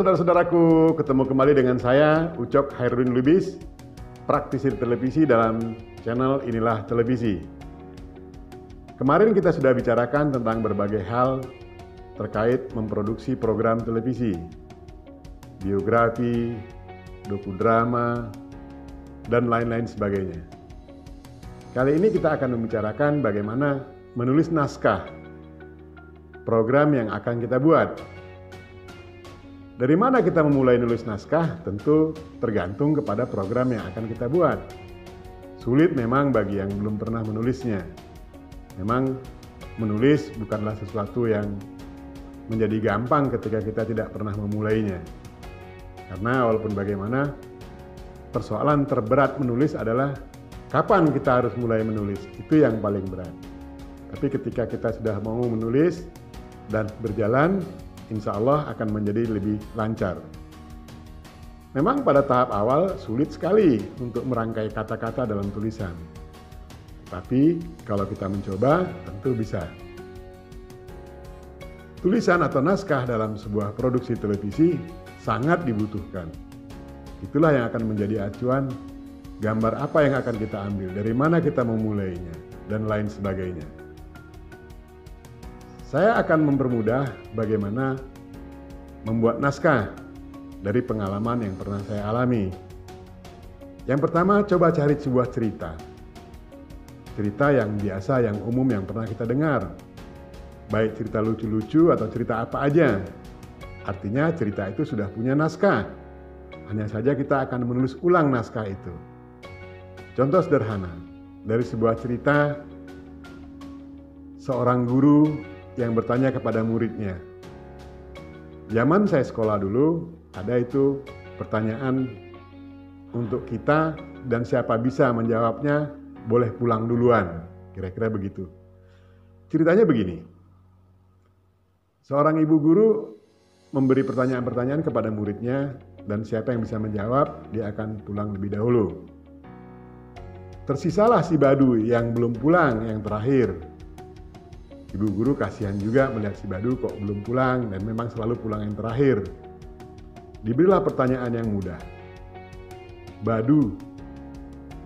saudara-saudaraku, ketemu kembali dengan saya, Ucok Hairudin Lubis, praktisi televisi dalam channel Inilah Televisi. Kemarin kita sudah bicarakan tentang berbagai hal terkait memproduksi program televisi, biografi, dokudrama, dan lain-lain sebagainya. Kali ini kita akan membicarakan bagaimana menulis naskah program yang akan kita buat. Dari mana kita memulai nulis naskah? Tentu tergantung kepada program yang akan kita buat. Sulit memang bagi yang belum pernah menulisnya. Memang menulis bukanlah sesuatu yang menjadi gampang ketika kita tidak pernah memulainya. Karena walaupun bagaimana, persoalan terberat menulis adalah kapan kita harus mulai menulis. Itu yang paling berat. Tapi ketika kita sudah mau menulis dan berjalan, insya Allah akan menjadi lebih lancar. Memang pada tahap awal sulit sekali untuk merangkai kata-kata dalam tulisan. Tapi kalau kita mencoba, tentu bisa. Tulisan atau naskah dalam sebuah produksi televisi sangat dibutuhkan. Itulah yang akan menjadi acuan gambar apa yang akan kita ambil, dari mana kita memulainya, dan lain sebagainya. Saya akan mempermudah bagaimana membuat naskah dari pengalaman yang pernah saya alami. Yang pertama, coba cari sebuah cerita. Cerita yang biasa, yang umum, yang pernah kita dengar. Baik cerita lucu-lucu atau cerita apa aja. Artinya cerita itu sudah punya naskah. Hanya saja kita akan menulis ulang naskah itu. Contoh sederhana, dari sebuah cerita seorang guru yang bertanya kepada muridnya. Zaman saya sekolah dulu, ada itu pertanyaan untuk kita dan siapa bisa menjawabnya boleh pulang duluan. Kira-kira begitu. Ceritanya begini. Seorang ibu guru memberi pertanyaan-pertanyaan kepada muridnya dan siapa yang bisa menjawab, dia akan pulang lebih dahulu. Tersisalah si Badu yang belum pulang, yang terakhir. Ibu guru kasihan juga melihat si Badu kok belum pulang dan memang selalu pulang yang terakhir. Diberilah pertanyaan yang mudah. Badu,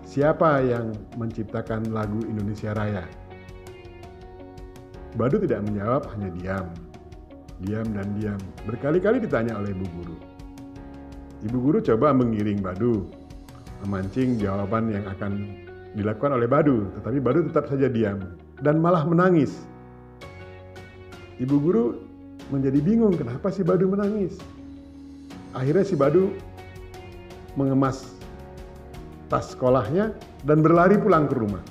siapa yang menciptakan lagu Indonesia Raya? Badu tidak menjawab, hanya diam. Diam dan diam. Berkali-kali ditanya oleh ibu guru. Ibu guru coba menggiring Badu, memancing jawaban yang akan dilakukan oleh Badu, tetapi Badu tetap saja diam dan malah menangis. Ibu guru menjadi bingung, kenapa si Badu menangis. Akhirnya si Badu mengemas tas sekolahnya dan berlari pulang ke rumah.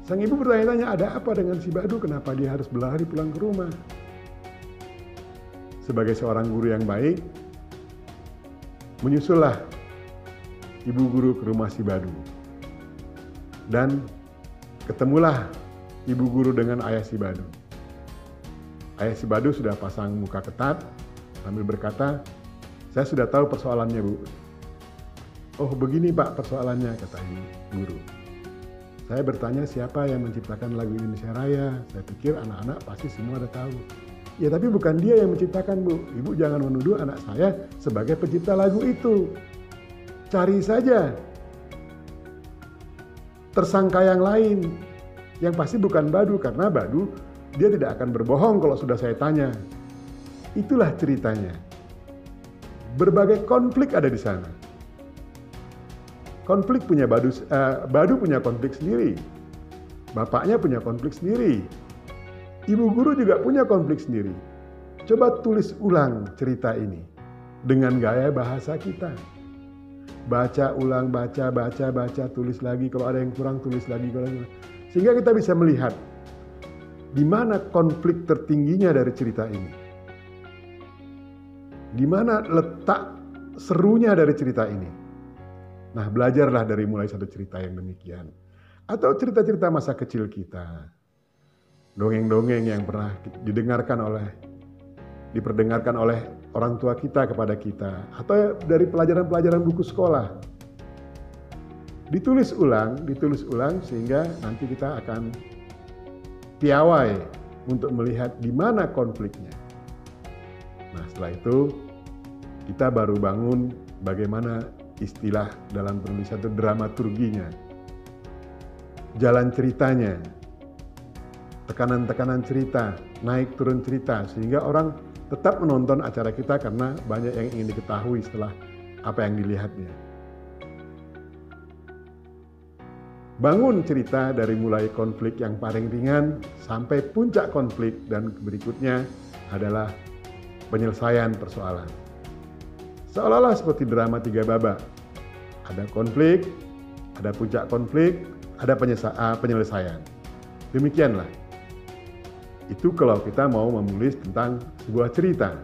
Sang ibu bertanya-tanya, ada apa dengan si Badu, kenapa dia harus berlari pulang ke rumah. Sebagai seorang guru yang baik, menyusullah ibu guru ke rumah si Badu. Dan ketemulah ibu guru dengan ayah si Badu. Ayah si Badu sudah pasang muka ketat sambil berkata, saya sudah tahu persoalannya, Bu. Oh begini Pak persoalannya, kata ibu guru. Saya bertanya siapa yang menciptakan lagu Indonesia Raya. Saya pikir anak-anak pasti semua udah tahu. Ya tapi bukan dia yang menciptakan, Bu. Ibu jangan menuduh anak saya sebagai pencipta lagu itu. Cari saja tersangka yang lain. Yang pasti bukan Badu, karena Badu dia tidak akan berbohong kalau sudah saya tanya. Itulah ceritanya. Berbagai konflik ada di sana. Konflik punya Badu punya konflik sendiri. Bapaknya punya konflik sendiri. Ibu guru juga punya konflik sendiri. Coba tulis ulang cerita ini dengan gaya bahasa kita. Baca ulang, baca, tulis lagi. Kalau ada yang kurang, tulis lagi. Sehingga kita bisa melihat di mana konflik tertingginya dari cerita ini. Di mana letak serunya dari cerita ini. Nah, belajarlah dari mulai satu cerita yang demikian. Atau cerita-cerita masa kecil kita. Dongeng-dongeng yang pernah diperdengarkan oleh orang tua kita kepada kita. Atau dari pelajaran-pelajaran buku sekolah. Ditulis ulang sehingga nanti kita akan piawai untuk melihat di mana konfliknya. Nah, Setelah itu kita baru bangun bagaimana istilah dalam penulisan itu dramaturginya, jalan ceritanya, tekanan-tekanan cerita, naik turun cerita, sehingga orang tetap menonton acara kita karena banyak yang ingin diketahui setelah apa yang dilihatnya. Bangun cerita dari mulai konflik yang paling ringan sampai puncak konflik, dan berikutnya adalah penyelesaian persoalan. Seolah-olah seperti drama 3 babak. Ada konflik, ada puncak konflik, ada penyelesaian. Demikianlah. Itu kalau kita mau menulis tentang sebuah cerita.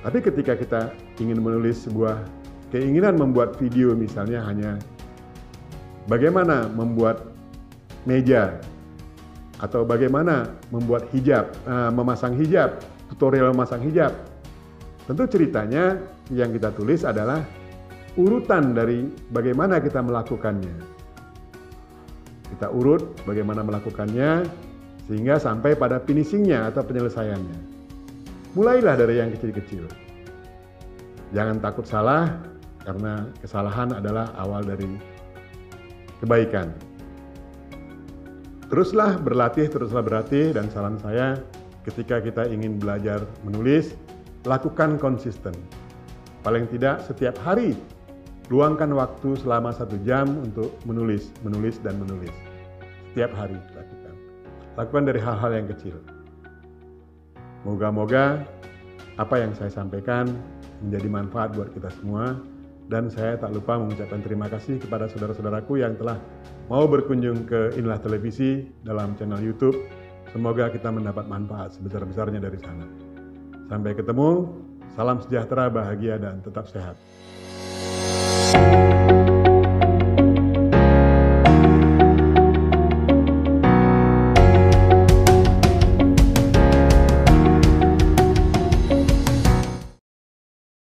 Tapi ketika kita ingin menulis sebuah keinginan membuat video, misalnya hanya bagaimana membuat meja, atau bagaimana membuat hijab, memasang hijab, tutorial memasang hijab. Tentu ceritanya yang kita tulis adalah urutan dari bagaimana kita melakukannya. Kita urut bagaimana melakukannya sehingga sampai pada finishingnya atau penyelesaiannya. Mulailah dari yang kecil-kecil. Jangan takut salah, karena kesalahan adalah awal dari kebaikan. Teruslah berlatih, dan saran saya ketika kita ingin belajar menulis, lakukan konsisten. Paling tidak setiap hari, luangkan waktu selama 1 jam untuk menulis. Setiap hari lakukan. Lakukan dari hal-hal yang kecil. Moga-moga apa yang saya sampaikan menjadi manfaat buat kita semua. Dan saya tak lupa mengucapkan terima kasih kepada saudara-saudaraku yang telah mau berkunjung ke Inilah Televisi dalam channel YouTube. Semoga kita mendapat manfaat sebesar-besarnya dari sana. Sampai ketemu, salam sejahtera, bahagia, dan tetap sehat.